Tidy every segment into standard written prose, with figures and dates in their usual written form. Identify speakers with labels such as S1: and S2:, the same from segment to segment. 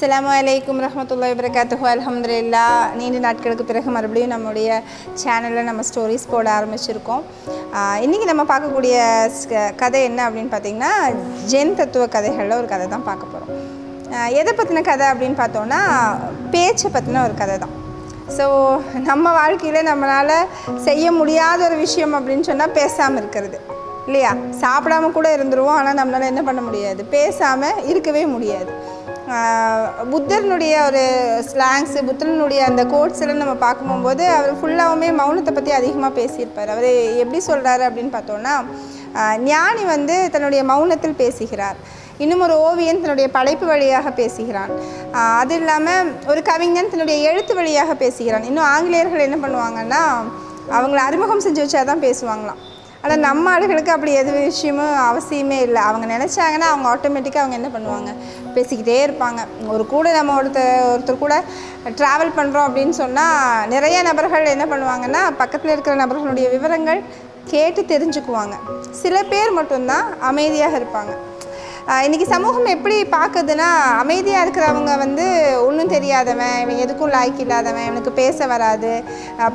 S1: அஸ்ஸலாமு ரஹ்மத்துல்லாஹி வபரகாத்துஹு. அல்ஹம்துலில்லாஹ். நீண்ட நாட்களுக்கு பிறகு மறுபடியும் நம்முடைய சேனலில் நம்ம ஸ்டோரிஸ் போட ஆரம்பிச்சிருக்கோம். இன்றைக்கி நம்ம பார்க்கக்கூடிய கதை என்ன அப்படின்னு பார்த்திங்கன்னா, ஜென் தத்துவ கதைகளில் ஒரு கதை தான் பார்க்க போகிறோம். எதை பற்றின கதை அப்படின்னு பார்த்தோன்னா, பேச்சை பற்றின ஒரு கதை தான். ஸோ நம்ம வாழ்க்கையில் நம்மளால் செய்ய முடியாத ஒரு விஷயம் அப்படின்னு சொன்னால் பேசாமல் இருக்கிறது இல்லையா? சாப்பிடாமல் கூட இருந்துருவோம், ஆனால் நம்மளால் என்ன பண்ண முடியாது, பேசாமல் இருக்கவே முடியாது. புத்தர்னுடைய ஒரு ஸ்லாங்ஸு, புத்தர்னுடைய அந்த கோட்ஸ் எல்லாம் நம்ம பார்க்கும்போது அவர் ஃபுல்லாகவுமே மௌனத்தை பற்றி அதிகமாக பேசியிருப்பார். அவர் எப்படி சொல்கிறாரு அப்படின்னு பார்த்தோன்னா, ஞானி தன்னுடைய மௌனத்தில் பேசுகிறார். இன்னும் ஒரு ஓவியன் தன்னுடைய படைப்பு வழியாக பேசுகிறான். அது இல்லாமல் ஒரு கவிஞன் தன்னுடைய எழுத்து வழியாக பேசுகிறான். இன்னும் ஆங்கிலேயர்கள் என்ன பண்ணுவாங்கன்னா, அவங்கள அறிமுகம் செஞ்சு வச்சா தான் பேசுவாங்களாம். ஆனால் நம்ம ஆளுகளுக்கு அப்படி எது விஷயமும் அவசியமே இல்லை. அவங்க நினச்சாங்கன்னா அவங்க ஆட்டோமேட்டிக்காக அவங்க என்ன பண்ணுவாங்க, பேசிக்கிட்டே இருப்பாங்க. நம்ம ஒருத்தர் கூட ட்ராவல் பண்ணுறோம் அப்படின்னு சொன்னால் நிறைய நபர்கள் என்ன பண்ணுவாங்கன்னா, பக்கத்தில் இருக்கிற நபர்களுடைய விவரங்கள் கேட்டு தெரிஞ்சுக்குவாங்க. சில பேர் மட்டும்தான் அமைதியாக இருப்பாங்க. இன்றைக்கி சமூகம் எப்படி பார்க்குதுன்னா, அமைதியாக இருக்கிறவங்க ஒன்றும் தெரியாதவன், இவன் எதுக்கும் லாய்க்கு இல்லாதவன், இவனுக்கு பேச வராது,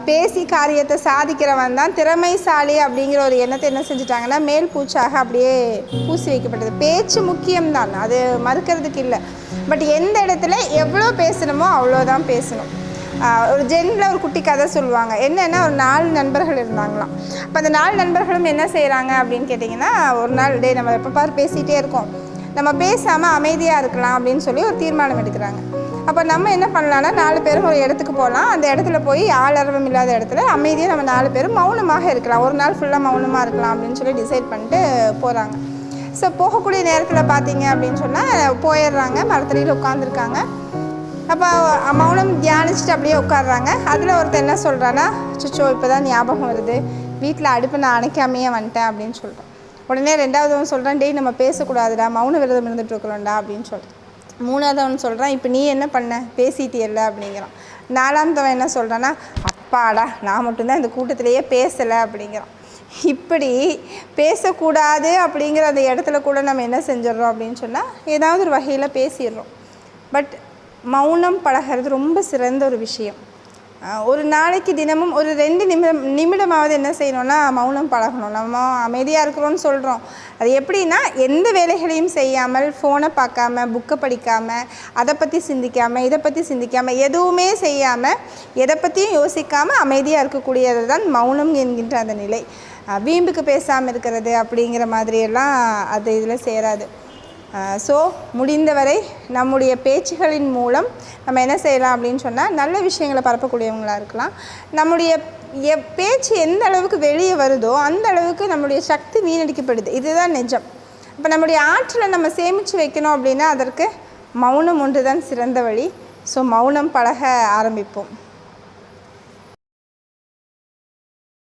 S1: பேசி காரியத்தை சாதிக்கிறவன் தான் திறமைசாலி அப்படிங்கிற ஒரு எண்ணத்தை என்ன செஞ்சுட்டாங்கன்னா மேல் பூச்சாக அப்படியே பூசி வைக்கப்பட்டது. பேச்சு முக்கியம்தான், அது மறுக்கிறதுக்கு இல்லை. பட் எந்த இடத்துல எவ்வளோ பேசணுமோ அவ்வளோதான் பேசணும். ஒரு ஜென்னில் ஒரு குட்டி கதை சொல்லுவாங்க. என்னென்னா, ஒரு 4 நண்பர்கள் இருந்தாங்களாம். அப்போ அந்த 4 நண்பர்களும் என்ன செய்கிறாங்க அப்படின்னு கேட்டிங்கன்னா, ஒரு நாள் நம்ம எப்போ பாரு பேசிகிட்டே இருக்கோம், நம்ம பேசாமல் அமைதியாக இருக்கலாம் அப்படின்னு சொல்லி ஒரு தீர்மானம் எடுக்கிறாங்க. அப்போ நம்ம என்ன பண்ணலான்னா, 4 பேரும் ஒரு இடத்துக்கு போகலாம். அந்த இடத்துல போய் ஆளரவம் இல்லாத இடத்துல அமைதியாக நம்ம 4 பேரும் மௌனமாக இருக்கலாம், ஒரு நாள் ஃபுல்லாக மௌனமாக இருக்கலாம் அப்படின்னு சொல்லி டிசைட் பண்ணிட்டு போகிறாங்க. ஸோ போகக்கூடிய நேரத்தில் பார்த்தீங்க அப்படின்னு சொன்னால் போயிடுறாங்க. மரத்தடியில் உட்காந்துருக்காங்க. அப்போ மௌனம் தியானிச்சுட்டு அப்படியே உட்காடுறாங்க. அதில் ஒருத்தர் என்ன சொல்கிறான்னா, சுச்சோ இப்போ தான் ஞாபகம் வருது, வீட்டில் அடுப்பு நான் அணைக்காமையே வந்துட்டேன் அப்படின்னு சொல்கிறேன். உடனே 2வதுவன் சொல்கிறான், டேய் நம்ம பேசக்கூடாதுடா, மௌன விரதம் இருந்துகிட்ருக்குறோம்டா அப்படின்னு சொல்கிறேன். 3வதுவன் சொல்கிறான், இப்போ நீ என்ன பண்ண, பேசிட்டியல்ல அப்படிங்கிறான். 4வதுவன் என்ன சொல்கிறான்னா, அப்பாடா நான் மட்டும்தான் இந்த கூட்டத்திலேயே பேசலை அப்படிங்கிறான். இப்படி பேசக்கூடாது அப்படிங்கிற அந்த இடத்துல கூட நம்ம என்ன செஞ்சிடறோம் அப்படின்னு சொன்னால், ஏதாவது ஒரு வகையில் பேசிடுறோம். பட் மௌனம் பழகிறது ரொம்ப சிறந்த ஒரு விஷயம். ஒரு நாளைக்கு தினமும் ஒரு 2 நிமிடமாவது என்ன செய்யணும்னா மௌனம் பழகணும். நம்ம அமைதியாக இருக்கிறோன்னு சொல்கிறோம், அது எப்படின்னா எந்த வேலைகளையும் செய்யாமல், ஃபோனை பார்க்காம, புக்கை படிக்காமல், அதை பற்றி சிந்திக்காமல், இதை பற்றி சிந்திக்காமல், எதுவுமே செய்யாமல், எதை பற்றியும் யோசிக்காமல் அமைதியாக இருக்கக்கூடியது தான் மௌனம் என்கின்ற அந்த நிலை. வீம்புக்கு பேசாமல் இருக்கிறது அப்படிங்கிற மாதிரியெல்லாம் அது இதில் சேராது. ஸோ முடிந்தவரை நம்முடைய பேச்சுகளின் மூலம் நம்ம என்ன செய்யலாம் அப்படின்னு சொன்னால், நல்ல விஷயங்களை பரப்பக்கூடியவங்களாக இருக்கலாம். நம்முடைய பேச்சு எந்த அளவுக்கு வெளியே வருதோ அந்த அளவுக்கு நம்முடைய சக்தி வீணடிக்கப்படுது. இதுதான் நிஜம். இப்போ நம்முடைய ஆற்றலை நம்ம சேமித்து வைக்கணும் அப்படின்னா அதற்கு மௌனம் ஒன்று தான் சிறந்த வழி. ஸோ மௌனம் பழக ஆரம்பிப்போம்.